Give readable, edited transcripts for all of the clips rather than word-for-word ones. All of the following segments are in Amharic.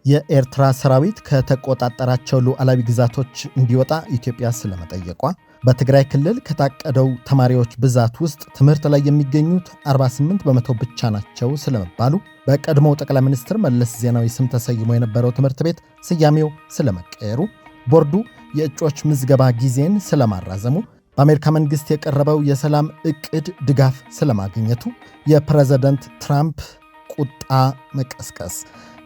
የኤርትራ ሰራዊት ከተቆጣጠራቸው ሉዓላዊ ግዛቶች እንዲወጣ ኢትዮጵያ ስለመጠየቋ፣ በትግራይ ክልል ከታቀደው ተማሪዎች ብዛት ውስጥ ትምህርት ላይ የሚገኙት 48 በመቶ ብቻ ናቸው ስለመባሉ፣ በቀድሞው ጠቅላይ ሚኒስትር መለስ ዜናዊ ስም ተሰይሞ የነበረው ትምህርት ቤት ስያሜው ስለመቀየሩ፣ ቦርዱ የእጩዎች ምዝገባ ጊዜን ስለማራዘሙ፣ በአሜሪካ መንግሥት የቀረበው የሰላም ዕቅድ ድጋፍ ስለማግኘቱ፣ የፕሬዝደንት ትራምፕ ቁጣ መቀስቀስ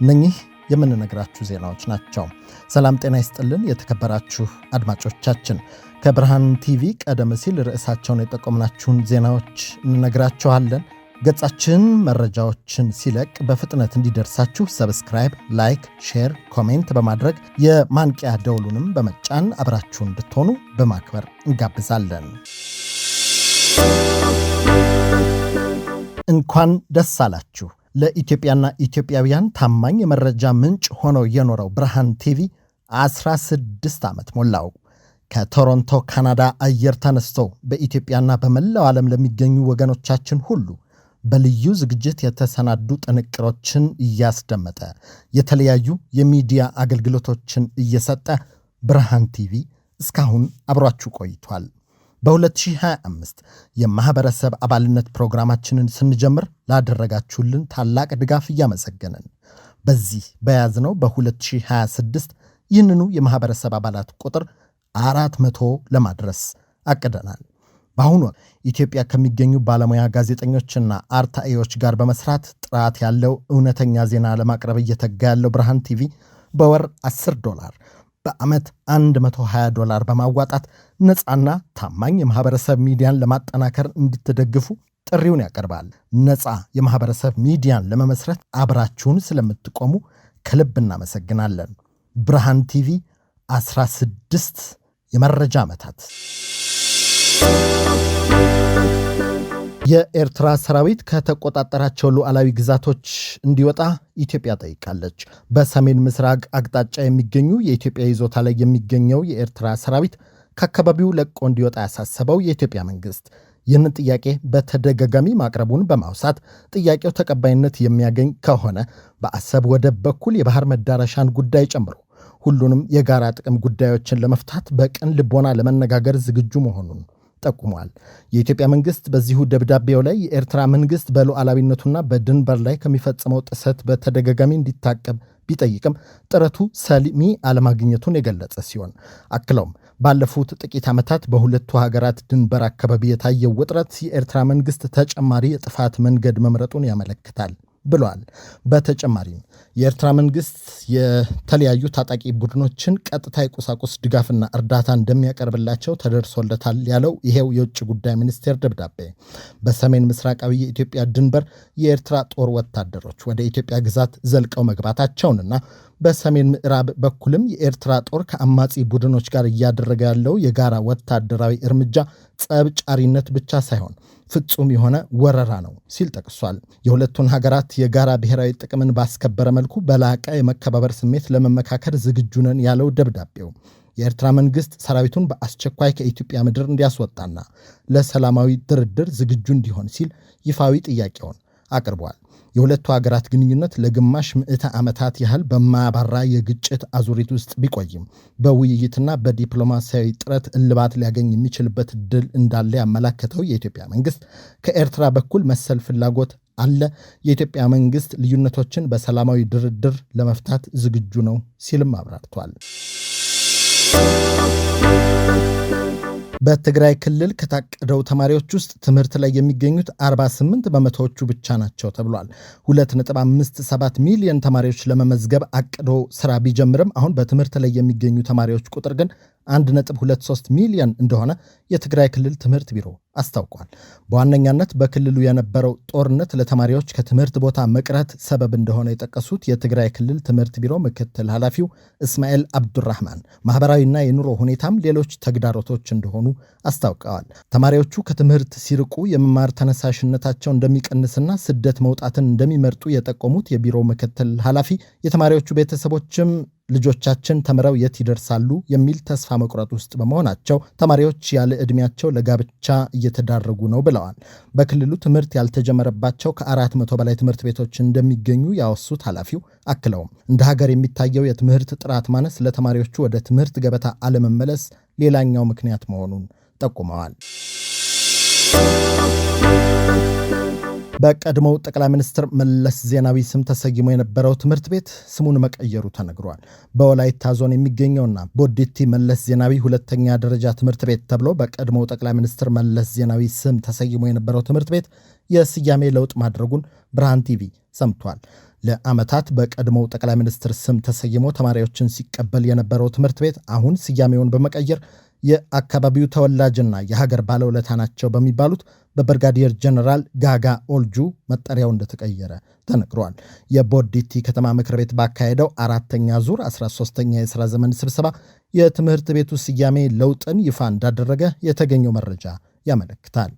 እነኚህ የምንነግራችሁ ዜናዎች ናቸው። ሰላም ጤና ይስጥልን የተከበራችሁ አድማጮቻችን፣ ከብርሃን ቲቪ ቀደም ሲል ርዕሳቸውን የጠቆምናችሁን ዜናዎች እንነግራችኋለን። ገጻችን መረጃዎችን ሲለቅ በፍጥነት እንዲደርሳችሁ ሰብስክራይብ፣ ላይክ፣ ሼር፣ ኮሜንት በማድረግ የማንቂያ ደውሉንም በመጫን አብራችሁ እንድትሆኑ በማክበር እንጋብዛለን። እንኳን ደስ አላችሁ። ለኢትዮጵያና ኢትዮጵያውያን ታማኝ የመረጃ ምንጭ ሆኖ የኖረው ብርሃን ቲቪ 16 ዓመት ሞላው። ከቶሮንቶ ካናዳ አየር ተነስቶ በኢትዮጵያና በመላው ዓለም ለሚገኙ ወገኖቻችን ሁሉ በልዩ ዝግጅት የተሰናዱ ጥንቅሮችን እያስደመጠ የተለያዩ የሚዲያ አገልግሎቶችን እየሰጠ ብርሃን ቲቪ እስካሁን አብሯችሁ ቆይቷል። በ2025 የማኅበረሰብ አባልነት ፕሮግራማችንን ስንጀምር ላደረጋችሁልን ታላቅ ድጋፍ እያመሰገንን በዚህ በያዝነው በ2026 ይህንኑ የማኅበረሰብ አባላት ቁጥር 400 ለማድረስ አቅደናል። በአሁኑ ወቅት ኢትዮጵያ ከሚገኙ ባለሙያ ጋዜጠኞችና አርታኤዎች ጋር በመስራት ጥራት ያለው እውነተኛ ዜና ለማቅረብ እየተጋ ያለው ብርሃን ቲቪ በወር $10 በዓመት $120 በማዋጣት ነፃና ታማኝ የማኅበረሰብ ሚዲያን ለማጠናከር እንድትደግፉ ጥሪውን ያቀርባል። ነፃ የማኅበረሰብ ሚዲያን ለመመስረት አብራችሁን ስለምትቆሙ ከልብ እናመሰግናለን። ብርሃን ቲቪ 16 የመረጃ ዓመታት። የኤርትራ ሰራዊት ከተቆጣጠራቸው ሉዓላዊ ግዛቶች እንዲወጣ ኢትዮጵያ ጠይቃለች። በሰሜን ምስራቅ አቅጣጫ የሚገኙ የኢትዮጵያ ይዞታ ላይ የሚገኘው የኤርትራ ሰራዊት ከአካባቢው ለቆ እንዲወጣ ያሳሰበው የኢትዮጵያ መንግሥት ይህንን ጥያቄ በተደጋጋሚ ማቅረቡን በማውሳት ጥያቄው ተቀባይነት የሚያገኝ ከሆነ በአሰብ ወደብ በኩል የባህር መዳረሻን ጉዳይ ጨምሮ ሁሉንም የጋራ ጥቅም ጉዳዮችን ለመፍታት በቅን ልቦና ለመነጋገር ዝግጁ መሆኑን ጠቁሟል። የኢትዮጵያ መንግሥት በዚሁ ደብዳቤው ላይ የኤርትራ መንግሥት በሉዓላዊነቱና በድንበር ላይ ከሚፈጽመው ጥሰት በተደጋጋሚ እንዲታቀብ ቢጠይቅም ጥረቱ ሰሚ አለማግኘቱን የገለጸ ሲሆን አክለውም ባለፉት ጥቂት ዓመታት በሁለቱ ሀገራት ድንበር አካባቢ የታየው ውጥረት የኤርትራ መንግሥት ተጨማሪ የጥፋት መንገድ መምረጡን ያመለክታል ብሏል። በተጨማሪም የኤርትራ መንግሥት የተለያዩ ታጣቂ ቡድኖችን ቀጥታ የቁሳቁስ ድጋፍና እርዳታ እንደሚያቀርብላቸው ተደርሶለታል ያለው ይሄው የውጭ ጉዳይ ሚኒስቴር ደብዳቤ በሰሜን ምስራቃዊ የኢትዮጵያ ድንበር የኤርትራ ጦር ወታደሮች ወደ ኢትዮጵያ ግዛት ዘልቀው መግባታቸውንና በሰሜን ምዕራብ በኩልም የኤርትራ ጦር ከአማጺ ቡድኖች ጋር እያደረገ ያለው የጋራ ወታደራዊ እርምጃ ጸብ ጫሪነት ብቻ ሳይሆን ፍጹም የሆነ ወረራ ነው ሲል ጠቅሷል። የሁለቱን ሀገራት የጋራ ብሔራዊ ጥቅምን ባስከበረ መልኩ በላቀ የመከባበር ስሜት ለመመካከር ዝግጁ ነን ያለው ደብዳቤው የኤርትራ መንግሥት ሰራዊቱን በአስቸኳይ ከኢትዮጵያ ምድር እንዲያስወጣና ለሰላማዊ ድርድር ዝግጁ እንዲሆን ሲል ይፋዊ ጥያቄውን አቅርቧል። የሁለቱ ሀገራት ግንኙነት ለግማሽ ምዕተ ዓመታት ያህል በማያባራ የግጭት አዙሪት ውስጥ ቢቆይም በውይይትና በዲፕሎማሲያዊ ጥረት እልባት ሊያገኝ የሚችልበት ድል እንዳለ ያመላከተው የኢትዮጵያ መንግሥት ከኤርትራ በኩል መሰል ፍላጎት አለ፣ የኢትዮጵያ መንግሥት ልዩነቶችን በሰላማዊ ድርድር ለመፍታት ዝግጁ ነው ሲልም አብራርቷል። በትግራይ ክልል ከታቀደው ተማሪዎች ውስጥ ትምህርት ላይ የሚገኙት 48 በመቶዎቹ ብቻ ናቸው ተብሏል። 2.57 ሚሊዮን ተማሪዎች ለመመዝገብ አቅዶ ስራ ቢጀምርም አሁን በትምህርት ላይ የሚገኙ ተማሪዎች ቁጥር ግን 1.23 ሚሊዮን እንደሆነ የትግራይ ክልል ትምህርት ቢሮ አስታውቋል። በዋነኛነት በክልሉ የነበረው ጦርነት ለተማሪዎች ከትምህርት ቦታ መቅረት ሰበብ እንደሆነ የጠቀሱት የትግራይ ክልል ትምህርት ቢሮ ምክትል ኃላፊው እስማኤል አብዱራህማን ማህበራዊና የኑሮ ሁኔታም ሌሎች ተግዳሮቶች እንደሆኑ አስታውቀዋል። ተማሪዎቹ ከትምህርት ሲርቁ የመማር ተነሳሽነታቸው እንደሚቀንስና ስደት መውጣትን እንደሚመርጡ የጠቆሙት የቢሮው ምክትል ኃላፊ የተማሪዎቹ ቤተሰቦችም ልጆቻችን ተምረው የት ይደርሳሉ የሚል ተስፋ መቁረጥ ውስጥ በመሆናቸው ተማሪዎች ያለ ዕድሜያቸው ለጋብቻ እየተዳረጉ ነው ብለዋል። በክልሉ ትምህርት ያልተጀመረባቸው ከ400 በላይ ትምህርት ቤቶች እንደሚገኙ ያወሱት ኃላፊው አክለውም እንደ ሀገር የሚታየው የትምህርት ጥራት ማነስ ለተማሪዎቹ ወደ ትምህርት ገበታ አለመመለስ ሌላኛው ምክንያት መሆኑን ጠቁመዋል። በቀድሞው ጠቅላይ ሚኒስትር መለስ ዜናዊ ስም ተሰይሞ የነበረው ትምህርት ቤት ስሙን መቀየሩ ተነግሯል። በወላይታ ዞን የሚገኘውና ቦዲቲ መለስ ዜናዊ ሁለተኛ ደረጃ ትምህርት ቤት ተብሎ በቀድሞው ጠቅላይ ሚኒስትር መለስ ዜናዊ ስም ተሰይሞ የነበረው ትምህርት ቤት የስያሜ ለውጥ ማድረጉን ብርሃን ቲቪ ሰምቷል። ለዓመታት በቀድሞው ጠቅላይ ሚኒስትር ስም ተሰይሞ ተማሪዎችን ሲቀበል የነበረው ትምህርት ቤት አሁን ስያሜውን በመቀየር የአካባቢው ተወላጅና የሀገር ባለውለታ ናቸው በሚባሉት በብርጋዲየር ጀነራል ጋጋ ኦልጁ መጠሪያው እንደተቀየረ ተነግሯል። የቦዲቲ ከተማ ምክር ቤት ባካሄደው 4ኛ ዙር 13ኛ የሥራ ዘመን ስብሰባ የትምህርት ቤቱ ስያሜ ለውጥን ይፋ እንዳደረገ የተገኘው መረጃ ያመለክታል።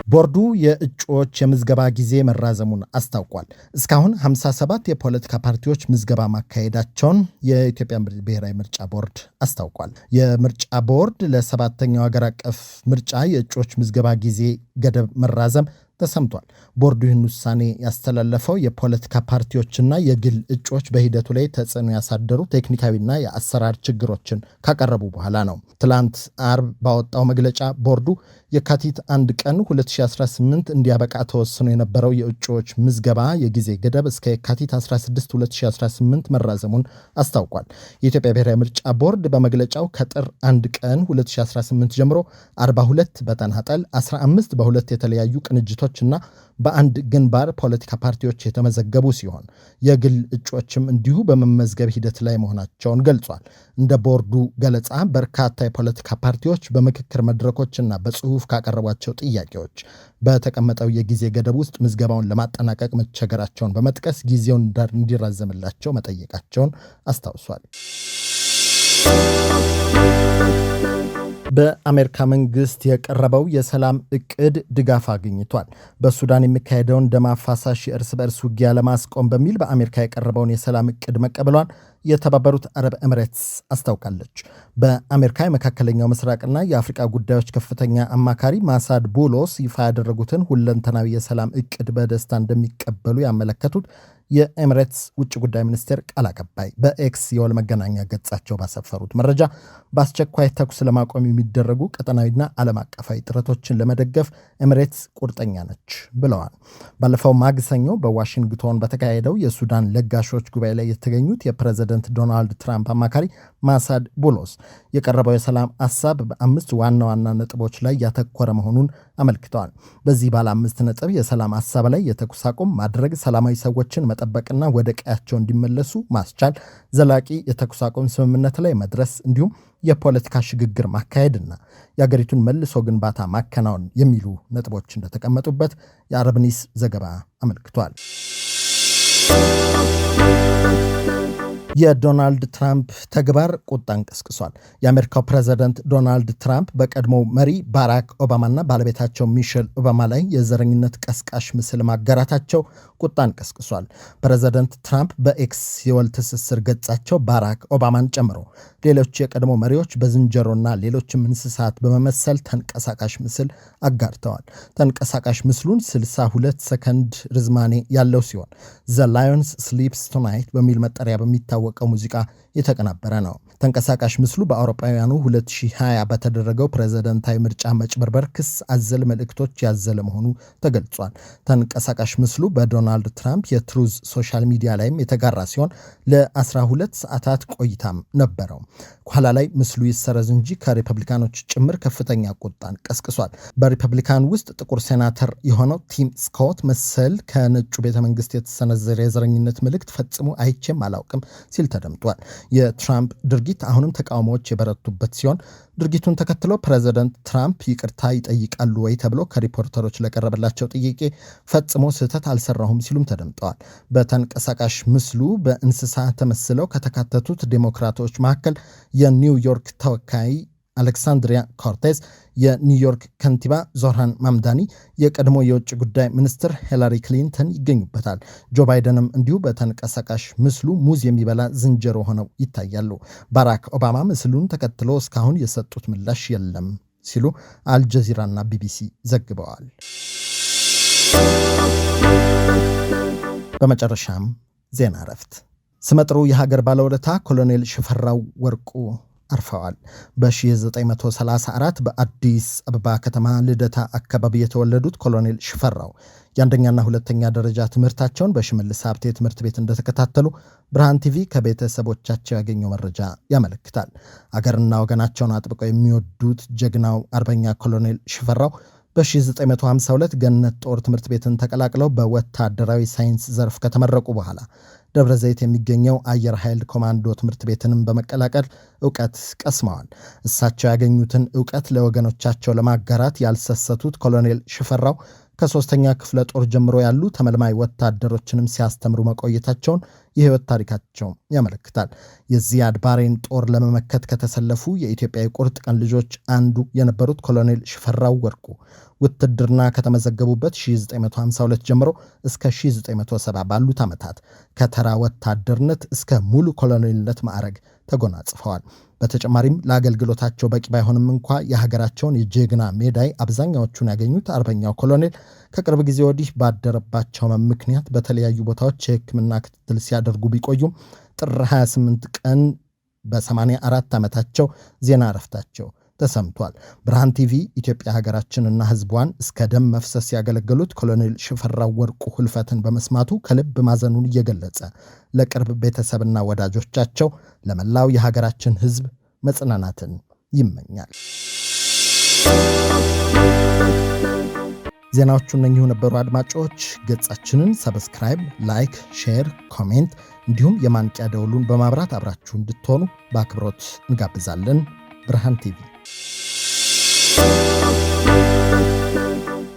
ቦርዱ የእጩዎች የምዝገባ ጊዜ መራዘሙን አስታውቋል። እስካሁን 57 የፖለቲካ ፓርቲዎች ምዝገባ ማካሄዳቸውን የኢትዮጵያ ብሔራዊ ምርጫ ቦርድ አስታውቋል። የምርጫ ቦርድ ለ7ኛው ሀገር አቀፍ ምርጫ የእጩዎች ምዝገባ ጊዜ ገደብ መራዘም ተሰምቷል። ቦርዱ ይህን ውሳኔ ያስተላለፈው የፖለቲካ ፓርቲዎችና የግል እጩዎች በሂደቱ ላይ ተጽዕኖ ያሳደሩ ቴክኒካዊና የአሰራር ችግሮችን ካቀረቡ በኋላ ነው። ትላንት አርብ ባወጣው መግለጫ ቦርዱ የካቲት 1 ቀን 2018 እንዲያበቃ ተወስኖ የነበረው የእጩዎች ምዝገባ የጊዜ ገደብ እስከ የካቲት 16 2018 መራዘሙን አስታውቋል። የኢትዮጵያ ብሔራዊ ምርጫ ቦርድ በመግለጫው ከጥር 1 ቀን 2018 ጀምሮ 42 በተናጠል 15 በሁለት የተለያዩ ቅንጅቶች እና በአንድ ግንባር ፖለቲካ ፓርቲዎች የተመዘገቡ ሲሆን የግል እጩዎችም እንዲሁ በመመዝገብ ሂደት ላይ መሆናቸውን ገልጿል። እንደ ቦርዱ ገለጻ በርካታ የፖለቲካ ፓርቲዎች በምክክር መድረኮችና በጽሁፍ ካቀረቧቸው ጥያቄዎች በተቀመጠው የጊዜ ገደብ ውስጥ ምዝገባውን ለማጠናቀቅ መቸገራቸውን በመጥቀስ ጊዜውን እንዲራዘምላቸው መጠየቃቸውን አስታውሷል። በአሜሪካ መንግስት የቀረበው የሰላም እቅድ ድጋፍ አግኝቷል። በሱዳን የሚካሄደውን ደም አፋሳሽ የእርስ በእርስ ውጊያ ለማስቆም በሚል በአሜሪካ የቀረበውን የሰላም እቅድ መቀበሏን የተባበሩት አረብ ኤምሬትስ አስታውቃለች። በአሜሪካ የመካከለኛው ምስራቅና የአፍሪካ ጉዳዮች ከፍተኛ አማካሪ ማሳድ ቡሎስ ይፋ ያደረጉትን ሁለንተናዊ የሰላም እቅድ በደስታ እንደሚቀበሉ ያመለከቱት የኤምሬትስ ውጭ ጉዳይ ሚኒስቴር ቃል አቀባይ በኤክስ የወል መገናኛ ገጻቸው ባሰፈሩት መረጃ በአስቸኳይ ተኩስ ለማቆም የሚደረጉ ቀጠናዊና ዓለም አቀፋዊ ጥረቶችን ለመደገፍ ኤምሬትስ ቁርጠኛ ነች ብለዋል። ባለፈው ማግሰኞ በዋሽንግቶን በተካሄደው የሱዳን ለጋሾች ጉባኤ ላይ የተገኙት የፕሬዝደንት ዶናልድ ትራምፕ አማካሪ ማሳድ ቡሎስ የቀረበው የሰላም ሐሳብ በ5 ዋና ዋና ነጥቦች ላይ ያተኮረ መሆኑን አመልክተዋል። በዚህ ባለ 5 ነጥብ የሰላም ሐሳብ ላይ የተኩስ አቁም ማድረግ፣ ሰላማዊ ሰዎችን መጠበቅና ወደ ቀያቸው እንዲመለሱ ማስቻል፣ ዘላቂ የተኩስ አቁም ስምምነት ላይ መድረስ እንዲሁም የፖለቲካ ሽግግር ማካሄድና የአገሪቱን መልሶ ግንባታ ማከናወን የሚሉ ነጥቦች እንደተቀመጡበት የአረብ ኒውስ ዘገባ አመልክቷል። የዶናልድ ትራምፕ ተግባር ቁጣን ቀስቅሷል። የአሜሪካው ፕሬዝዳንት ዶናልድ ትራምፕ በቀድሞው መሪ ባራክ ኦባማና ባለቤታቸው ሚሼል ኦባማ ላይ የዘረኝነት ቀስቃሽ ምስል ማጋራታቸው ቁጣን ቀስቅሷል። ፕሬዝዳንት ትራምፕ በኤክስ የወል ትስስር ገጻቸው ባራክ ኦባማን ጨምሮ ሌሎች የቀድሞ መሪዎች በዝንጀሮና ሌሎችም እንስሳት በመመሰል ተንቀሳቃሽ ምስል አጋርተዋል። ተንቀሳቃሽ ምስሉን 62 ሰከንድ ርዝማኔ ያለው ሲሆን ዘ ላዮንስ ስሊፕስ ቱናይት በሚል መጠሪያ በሚታወቀው ሙዚቃ የተቀናበረ ነው። ተንቀሳቃሽ ምስሉ በአውሮፓውያኑ 2020 በተደረገው ፕሬዝዳንታዊ ምርጫ መጭበርበር ክስ አዘል መልእክቶች ያዘለ መሆኑ ተገልጿል። ተንቀሳቃሽ ምስሉ በዶናልድ ትራምፕ የትሩዝ ሶሻል ሚዲያ ላይም የተጋራ ሲሆን ለ12 ሰዓታት ቆይታም ነበረው። ኋላ ላይ ምስሉ ይሰረዝ እንጂ ከሪፐብሊካኖች ጭምር ከፍተኛ ቁጣን ቀስቅሷል። በሪፐብሊካን ውስጥ ጥቁር ሴናተር የሆነው ቲም ስኮት መሰል ከነጩ ቤተመንግስት የተሰነዘረ የዘረኝነት መልእክት ፈጽሞ አይቼም አላውቅም ሲል ተደምጧል። የትራምፕ ድርጊት አሁንም ተቃውሞዎች የበረቱበት ሲሆን ድርጊቱን ተከትሎ ፕሬዝዳንት ትራምፕ ይቅርታ ይጠይቃሉ ወይ ተብሎ ከሪፖርተሮች ለቀረበላቸው ጥያቄ ፈጽሞ ስህተት አልሰራሁም ሲሉም ተደምጠዋል። በተንቀሳቃሽ ምስሉ በእንስሳ ተመስለው ከተካተቱት ዴሞክራቶች መካከል የኒውዮርክ ተወካይ አሌክሳንድሪያ ኮርቴዝ፣ የኒውዮርክ ከንቲባ ዞህራን ማምዳኒ፣ የቀድሞ የውጭ ጉዳይ ሚኒስትር ሂላሪ ክሊንተን ይገኙበታል። ጆ ባይደንም እንዲሁ በተንቀሳቃሽ ምስሉ ሙዝ የሚበላ ዝንጀሮ ሆነው ይታያሉ። ባራክ ኦባማ ምስሉን ተከትሎ እስካሁን የሰጡት ምላሽ የለም ሲሉ አልጀዚራና ቢቢሲ ዘግበዋል። በመጨረሻም ዜና እረፍት። ስመጥሩ የሀገር ባለውለታ ኮሎኔል ሽፈራው ወርቁ አርፈዋል። በ1934 በአዲስ አበባ ከተማ ልደታ አካባቢ የተወለዱት ኮሎኔል ሽፈራው የአንደኛና ሁለተኛ ደረጃ ትምህርታቸውን በሽመልስ ሀብቴ ትምህርት ቤት እንደተከታተሉ ብርሃን ቲቪ ከቤተሰቦቻቸው ያገኘው መረጃ ያመለክታል። አገርና ወገናቸውን አጥብቀው የሚወዱት ጀግናው አርበኛ ኮሎኔል ሽፈራው በ1952 ገነት ጦር ትምህርት ቤትን ተቀላቅለው በወታደራዊ ሳይንስ ዘርፍ ከተመረቁ በኋላ ደብረ ዘይት የሚገኘው አየር ኃይል ኮማንዶ ትምህርት ቤትንም በመቀላቀል ዕውቀት ቀስመዋል። እሳቸው ያገኙትን ዕውቀት ለወገኖቻቸው ለማጋራት ያልሰሰቱት ኮሎኔል ሽፈራው ከ3ኛ ክፍለ ጦር ጀምሮ ያሉ ተመልማይ ወታደሮችንም ሲያስተምሩ መቆየታቸውን የህይወት ታሪካቸው ያመለክታል። የዚያድ ባሬን ጦር ለመመከት ከተሰለፉ የኢትዮጵያ የቁርጥ ቀን ልጆች አንዱ የነበሩት ኮሎኔል ሽፈራው ወርቁ ውትድርና ከተመዘገቡበት 1952 ጀምሮ እስከ 1970 ባሉት ዓመታት ከተራ ወታደርነት እስከ ሙሉ ኮሎኔልነት ማዕረግ ተጎናጽፈዋል። በተጨማሪም ለአገልግሎታቸው በቂ ባይሆንም እንኳ የሀገራቸውን የጀግና ሜዳይ አብዛኛዎቹን ያገኙት አርበኛው ኮሎኔል ከቅርብ ጊዜ ወዲህ ባደረባቸው ምክንያት በተለያዩ ቦታዎች የሕክምና ክትትል ሲያደርጉ ቢቆዩም ጥር 28 ቀን በ84 ዓመታቸው ዜና እረፍታቸው ተሰምቷል። ብርሃን ቲቪ ኢትዮጵያ ሀገራችንና ሕዝቧን እስከ ደም መፍሰስ ያገለገሉት ኮሎኔል ሽፈራው ወርቁ ህልፈትን በመስማቱ ከልብ ማዘኑን እየገለጸ ለቅርብ ቤተሰብና ወዳጆቻቸው፣ ለመላው የሀገራችን ሕዝብ መጽናናትን ይመኛል። ዜናዎቹ እነኚሁ ነበሩ። አድማጮች ገጻችንን ሰብስክራይብ፣ ላይክ፣ ሼር፣ ኮሜንት እንዲሁም የማንቂያ ደውሉን በማብራት አብራችሁ እንድትሆኑ በአክብሮት እንጋብዛለን። ብርሃን ቲቪ